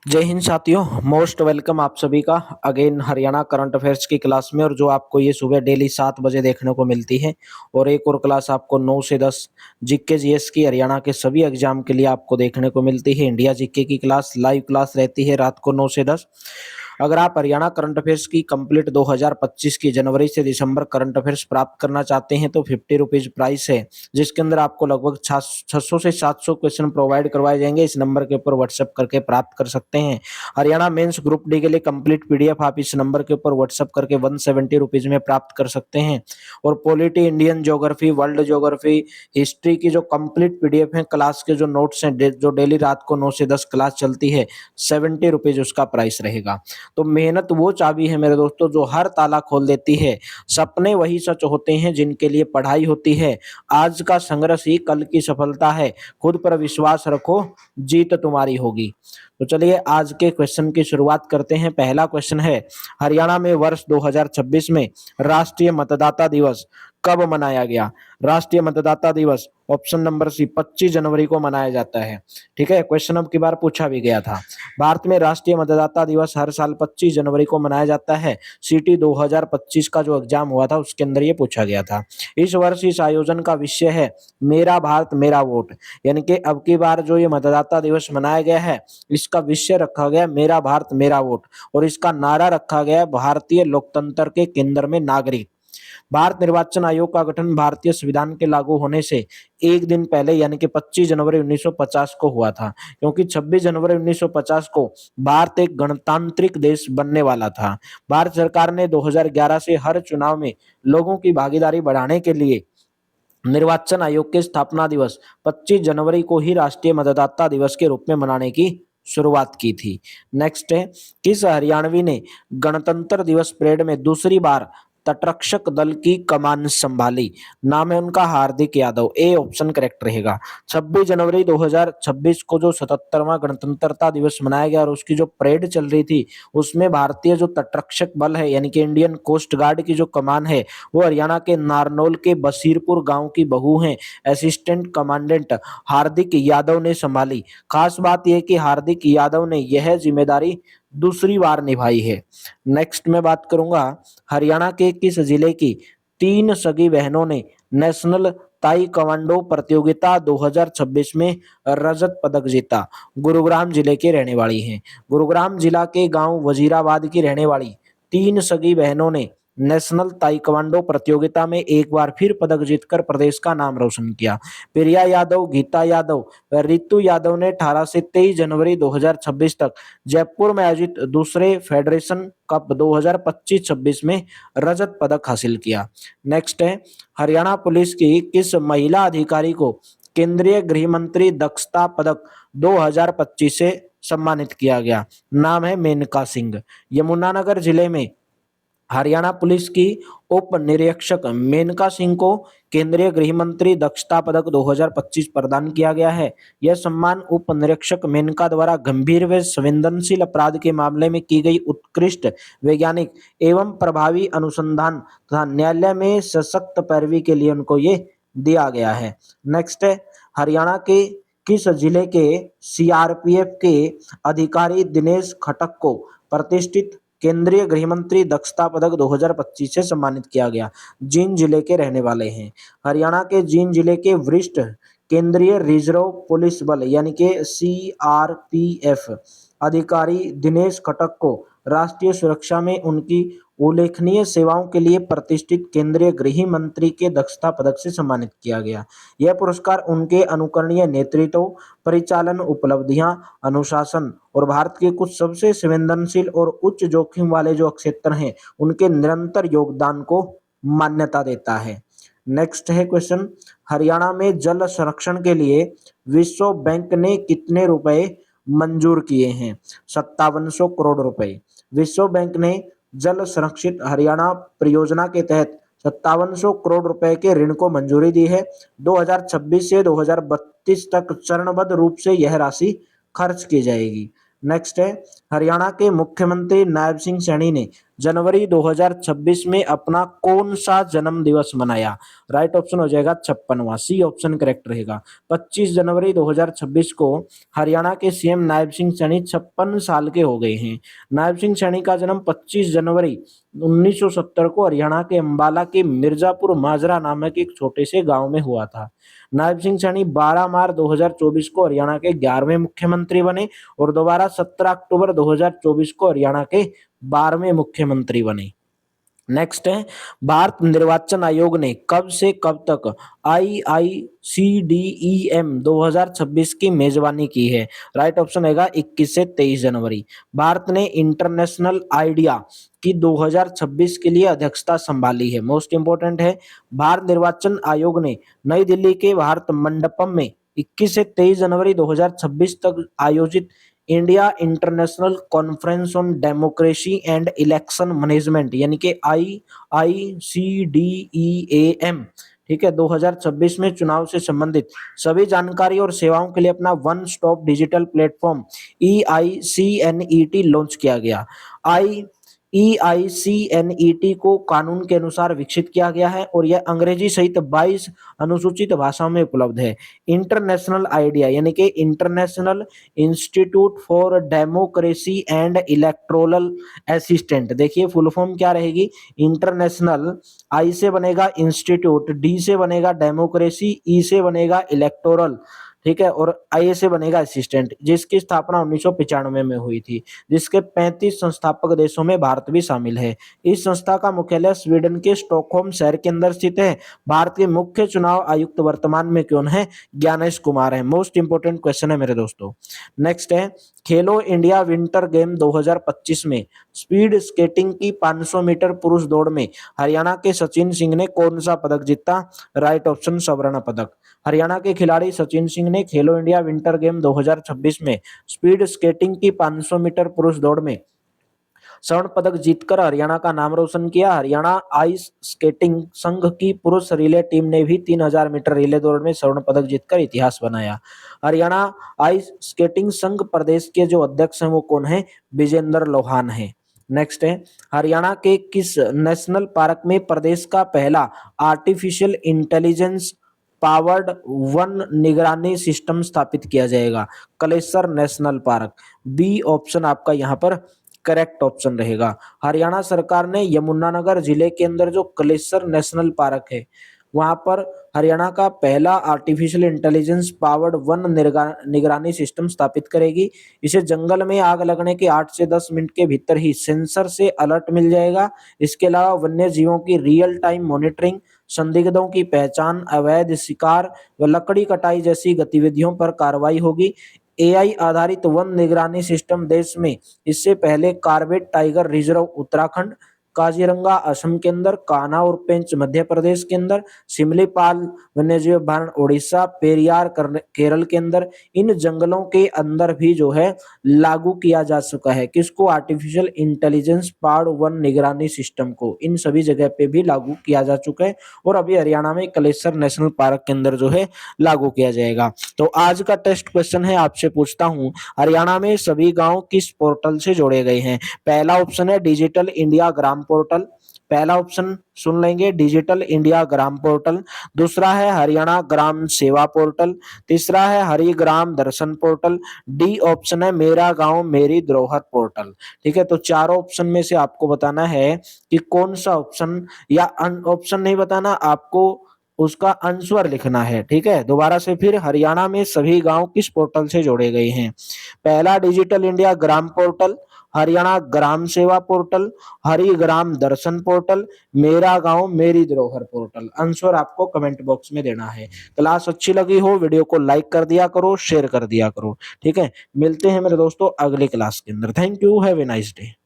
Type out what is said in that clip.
जय हिंद साथियों, most welcome आप सभी का अगेन हरियाणा करंट अफेयर्स की क्लास में। और जो आपको ये सुबह डेली 7 बजे देखने को मिलती है, और एक और क्लास आपको 9 से 10 जीके जीएस की हरियाणा के सभी एग्जाम के लिए आपको देखने को मिलती है। इंडिया जीके की क्लास लाइव क्लास रहती है रात को 9 से 10। अगर आप हरियाणा करंट अफेयर्स की कंप्लीट 2025 की जनवरी से दिसंबर करंट अफेयर्स प्राप्त करना चाहते हैं तो 50 रुपीज प्राइस है, जिसके अंदर आपको लगभग 600 से 700 क्वेश्चन प्रोवाइड करवाए जाएंगे। इस नंबर के ऊपर व्हाट्सएप करके प्राप्त कर सकते हैं। हरियाणा मेंस ग्रुप डी के लिए कंप्लीट पीडीएफ आप इस नंबर के ऊपर व्हाट्सएप करके 170 रुपीज में प्राप्त कर सकते हैं। और polity, Indian geography, world geography, history की जो कंप्लीट पीडीएफ है, क्लास के जो नोट्स हैं, जो डेली रात को 9 से 10 क्लास चलती है, 70 रुपीज उसका प्राइस रहेगा। तो मेहनत वो चाबी है मेरे दोस्तों जो हर ताला खोल देती है। सपने वही सच होते हैं जिनके लिए पढ़ाई होती है। आज का संघर्ष ही कल की सफलता है। खुद पर विश्वास रखो, जीत तुम्हारी होगी। तो चलिए आज के क्वेश्चन की शुरुआत करते हैं। पहला क्वेश्चन है, हरियाणा में वर्ष 2026 में राष्ट्रीय मतदाता दिवस कब मनाया गया? राष्ट्रीय मतदाता दिवस ऑप्शन नंबर सी 25 जनवरी को मनाया जाता है। ठीक है, क्वेश्चन अब की बार पूछा भी गया था। भारत में राष्ट्रीय मतदाता दिवस हर साल 25 जनवरी को मनाया जाता है। सीटी 2025 का जो एग्जाम हुआ था उसके अंदर ये पूछा गया था। इस वर्ष इस आयोजन का विषय है मेरा भारत मेरा वोट। यानी कि अब की बार जो ये मतदाता दिवस मनाया गया है, इसका विषय रखा गया मेरा भारत मेरा वोट, और इसका नारा रखा गया भारतीय लोकतंत्र के केंद्र में नागरिक। भारत निर्वाचन आयोग का गठन भारतीय संविधान के लागू होने से एक दिन पहले यानी कि 25 जनवरी 1950 को हुआ था, क्योंकि 26 जनवरी 1950 को भारत एक गणतांत्रिक देश बनने वाला था। भारत सरकार ने 2011 से हर चुनाव में लोगों की भागीदारी बढ़ाने के लिए निर्वाचन आयोग के स्थापना दिवस 25 जनवरी को ही राष्ट्रीय मतदाता दिवस के रूप में मनाने की शुरुआत की थी। नेक्स्ट है, किस हरियाणवी ने गणतंत्र दिवस परेड में दूसरी बार तटरक्षक दल की कमान संभाली? नाम है उनका हार्दिक यादव। ए ऑप्शन करेक्ट रहेगा। 26 जनवरी 2026 को जो 77वां गणतंत्रता दिवस मनाया गया और उसकी जो परेड चल रही थी, उसमें भारतीय जो तटरक्षक बल है यानी कि इंडियन कोस्ट गार्ड की जो कमान है, वो हरियाणा के नारनौल के बसीरपुर गांव की बहू हैं असिस्टेंट कमांडेंट हार्दिक यादव ने संभाली। खास बात यह कि हार्दिक यादव ने यह जिम्मेदारी दूसरी बार निभाई है। नेक्स्ट मैं बात करूंगा, हरियाणा के किस जिले की 3 सगी बहनों ने नेशनल ताइक्वांडो प्रतियोगिता 2026 में रजत पदक जीता? गुरुग्राम जिले के रहने वाली हैं। गुरुग्राम जिला के गांव वजीराबाद की रहने वाली 3 सगी बहनों ने नेशनल ताइक्वांडो प्रतियोगिता में एक बार फिर पदक जीतकर प्रदेश का नाम रोशन किया। प्रिया यादव, गीता यादव व रितु यादव ने 18 से 23 जनवरी 2026 तक जयपुर में आयोजित दूसरे फेडरेशन कप 2025-26 में रजत पदक हासिल किया। नेक्स्ट है, हरियाणा पुलिस की किस महिला अधिकारी को केंद्रीय गृह मंत्री दक्षता पदक 2025 से सम्मानित किया गया? नाम है मेनका सिंह। यमुनानगर जिले में हरियाणा पुलिस की उप निरीक्षक मेनका सिंह को केंद्रीय गृह मंत्री दक्षता पदक 2025 प्रदान किया गया है। यह सम्मान उप निरीक्षक मेनका द्वारा गंभीर व संवेदनशील अपराध के मामले में की गई उत्कृष्ट वैज्ञानिक एवं प्रभावी अनुसंधान तथा न्यायालय में सशक्त पैरवी के लिए उनको ये दिया गया है। नेक्स्ट है, हरियाणा के किस जिले के सीआरपीएफ के अधिकारी दिनेश खटक को प्रतिष्ठित केंद्रीय गृह मंत्री दक्षता पदक 2025 से सम्मानित किया गया? जींद जिले के रहने वाले हैं। हरियाणा के जींद जिले के वरिष्ठ केंद्रीय रिजर्व पुलिस बल यानी कि सीआरपीएफ अधिकारी दिनेश खटक को राष्ट्रीय सुरक्षा में उनकी उल्लेखनीय सेवाओं के लिए प्रतिष्ठित केंद्रीय गृह मंत्री के दक्षता पदक से सम्मानित किया गया। यह पुरस्कार उनके अनुकरणीय नेतृत्व, परिचालन उपलब्धियां, अनुशासन और भारत के कुछ सबसे संवेदनशील और उच्च जोखिम वाले जो क्षेत्र हैं उनके निरंतर योगदान को मान्यता देता है। नेक्स्ट है क्वेश्चन, हरियाणा में जल संरक्षण के लिए विश्व बैंक ने कितने रुपए मंजूर किए हैं? 5700 करोड़ रुपए। विश्व बैंक ने जल संरक्षित हरियाणा परियोजना के तहत 5700 करोड़ रुपए के ऋण को मंजूरी दी है। 2026 से 2032 तक चरणबद्ध रूप से यह राशि खर्च की जाएगी। नेक्स्ट है, हरियाणा के मुख्यमंत्री नायब सिंह सैनी ने जनवरी 2026 में अपना कौन सा जन्म दिवस मनाया? राइट ऑप्शन हो जाएगा 56वां, सी ऑप्शन करेक्ट रहेगा। 25 जनवरी 2026 को हरियाणा के सीएम नायब सिंह सैनी 56 साल के हो गए हैं। नायब सिंह सैनी का जन्म 25 जनवरी 1970 को हरियाणा के अंबाला के मिर्जापुर माजरा नामक एक छोटे से गांव में हुआ था। नायब सिंह सैनी 12 मार्च 2024 को हरियाणा के 11वें मुख्यमंत्री बने और दोबारा 17 अक्टूबर 2024 को हरियाणा के 12वें मुख्यमंत्री बने। नेक्स्ट है, भारत निर्वाचन आयोग ने कब से कब तक IICDEM 2026 की मेजबानी की है? राइट ऑप्शन रहेगा 21 से 23 जनवरी। भारत ने इंटरनेशनल आइडिया की 2026 के लिए अध्यक्षता संभाली है। मोस्ट इंपोर्टेंट है, भारत निर्वाचन आयोग ने नई दिल्ली के भारत मंडपम में 21 से 23 जनवरी 2026 तक आयोजित India international conference on democracy and election management यानी कि IICDEAM, ठीक है, 2026 में चुनाव से संबंधित सभी जानकारी और सेवाओं के लिए अपना one stop digital platform EICNET launch किया गया। EICNET को कानून के अनुसार विकसित किया गया है और यह अंग्रेजी सहित 22 अनुसूचित भाषाओं में उपलब्ध है। इंटरनेशनल आइडिया यानी कि international institute for democracy and electoral assistant, देखिए फुल फॉर्म क्या रहेगी? इंटरनेशनल, आई से बनेगा इंस्टीट्यूट, डी से बनेगा डेमोक्रेसी, ई से बनेगा इलेक्टोरल, ठीक है, और आई से बनेगा असिस्टेंट, जिसकी स्थापना 1995 में हुई थी, जिसके 35 संस्थापक देशों में भारत भी शामिल है। इस संस्था का मुख्यालय स्वीडन के स्टॉकहोम शहर के अंदर स्थित है। भारत के मुख्य चुनाव आयुक्त वर्तमान में कौन है? ज्ञानेश कुमार है। मोस्ट इंपोर्टेंट क्वेश्चन है मेरे दोस्तों। नेक्स्ट है, खेलो इंडिया विंटर गेम 2025 में स्पीड स्केटिंग की 500 मीटर पुरुष दौड़ में हरियाणा के सचिन सिंह ने कौन सा पदक जीता? राइट ऑप्शन स्वर्ण पदक। हरियाणा के खिलाड़ी सचिन सिंह ने खेलो इंडिया विंटर गेम 2026 में स्पीड स्केटिंग की 500 मीटर पुरुष दौड़ में स्वर्ण पदक जीतकर हरियाणा का नाम रोशन किया। हरियाणा आइस स्केटिंग संघ की पुरुष रिले टीम ने भी 3000 मीटर रिले दौड़ में स्वर्ण पदक जीतकर इतिहास बनाया। हरियाणा आइस स्केटिंग संघ प्रदेश के जो अध्यक्ष हैं वो कौन है? विजेंद्र लोहान है। नेक्स्ट है, हरियाणा के किस नेशनल पार्क में प्रदेश का पहला आर्टिफिशियल इंटेलिजेंस पावर्ड वन निगरानी सिस्टम स्थापित किया जाएगा? Kalesar national park, B option आपका यहाँ पर करेक्ट ऑप्शन रहेगा। हरियाणा सरकार ने यमुनानगर जिले के अंदर जो कलेसर नेशनल पार्क है वहां पर हरियाणा का पहला आर्टिफिशियल इंटेलिजेंस पावर्ड वन निगरानी सिस्टम स्थापित करेगी। इसे जंगल में आग लगने के 8 से 10 मिनट के भीतर ही सेंसर से अलर्ट मिल जाएगा। इसके अलावा वन्य जीवों की रियल टाइम मॉनिटरिंग, संदिग्धों की पहचान, अवैध शिकार व लकड़ी कटाई जैसी गतिविधियों पर कार्रवाई होगी। एआई आधारित वन निगरानी सिस्टम देश में इससे पहले Corbett tiger reserve Uttarakhand, Kaziranga Assam के अंदर, कान्हा और पेंच मध्य प्रदेश के अंदर, सिमलीपाल वन्यजीव अभयारण्य उड़ीसा, पेरियार केरल के अंदर, इन जंगलों के अंदर भी जो है लागू किया जा चुका है। किसको? आर्टिफिशियल इंटेलिजेंस पावर्ड वन निगरानी सिस्टम को इन सभी जगह पे भी लागू किया जा चुका है और अभी हरियाणा में कलेसर नेशनल पार्क के अंदर जो है लागू किया जाएगा। तो आज का टेस्ट क्वेश्चन है, आपसे पूछता हूं, हरियाणा में सभी गांव किस पोर्टल से जोड़े गए हैं? पहला ऑप्शन है डिजिटल इंडिया ग्राम पोर्टल, पहला ऑप्शन सुन लेंगे, डिजिटल इंडिया ग्राम पोर्टल। दूसरा है हरियाणा ग्राम सेवा पोर्टल। तीसरा है हरि ग्राम दर्शन पोर्टल। डी ऑप्शन है मेरा गांव मेरी धरोहर पोर्टल। ठीक है, तो चारों ऑप्शन में से आपको बताना है कि कौन सा ऑप्शन, या ऑप्शन नहीं बताना, आपको उसका आंसर लिखना है। ठीक है, दोबारा से फिर, हरियाणा में सभी गांव किस पोर्टल से जोड़े गए हैं? पहला डिजिटल इंडिया ग्राम पोर्टल, हरियाणा ग्राम सेवा पोर्टल, हरि ग्राम दर्शन पोर्टल, मेरा गांव मेरी धरोहर पोर्टल। आंसर आपको कमेंट बॉक्स में देना है। क्लास अच्छी लगी हो वीडियो को लाइक कर दिया करो, शेयर कर दिया करो। ठीक है, मिलते हैं मेरे दोस्तों अगली क्लास के अंदर। Thank you, have a nice day.